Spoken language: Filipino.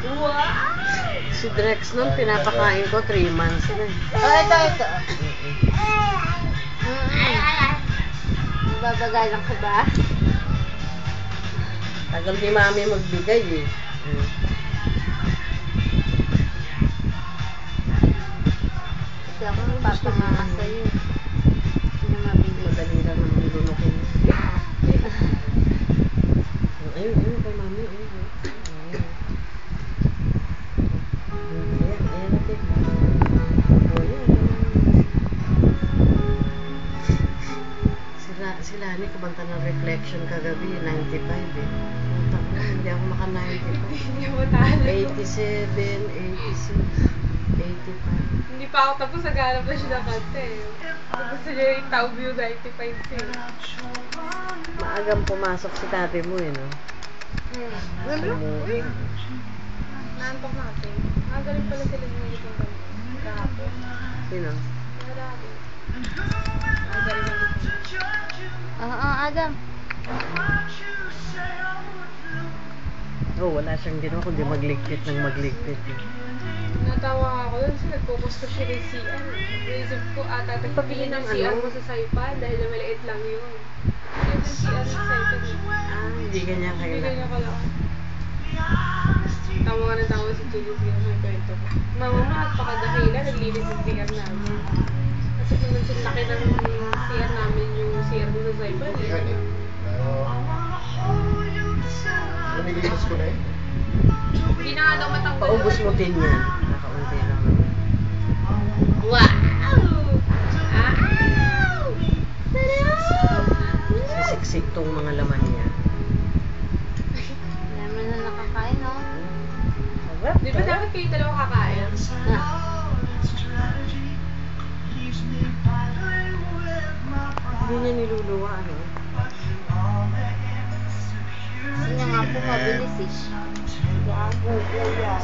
Wow! Si Drex nun, pinapakain ko 3 months na. Oh, ito. Babagalang ka ba? Tagal ni Mami magbigay eh. Kasi ako magpapanganga sa'yo. Hindi mabigay. Madali lang naman lunukin. Ayun, kay Mami. Ayun. Ayan natin. Oh, yan. Sila ni kumanta ng Reflection kagabi, 95 eh. Hindi ako maka-95. Hindi mo talo. 87, 86, 85. Hindi pa ako tapos naghanap na siya ng kanta eh. Gusto niya yung Taub yung 95 siya. Maagang pumasok si tabi mo eh, no? Naantok natin. Galing pala sila ng mga itong kahapon. Sino? Marami. Galing na dito. Adam. Oh, wala siyang ginawa kundi magligpit ng magligpit. Natawa ako doon kasi nag-focus ko siya kay CR. Naisip ko pabili ng CR mo sa Saipan dahil na maliit lang yun. Kaya yung CR sa Saipan Hindi ganyan kayo Hindi lang. ganyan ka lang. Tawa ka ng tawa si Julius yun sa kwento ko. Mama mo, napakadakila, naglinis ng CR namin. Kasi naman sila laki ng CR namin yung CR mo sa Saipan. Yan eh. Nililis ko na eh. Hindi na nga daw matanggal. Paubos mo din yan. Nakaunti lang naman. Wow! Sisiksik tong mga laman niya. Alam na nakakain, no? Sarap. Di ba dapat kayo dalawa kakain? Hindi niya niluluwa, ano? Hindi nga po mabilis eh. Gago, gago.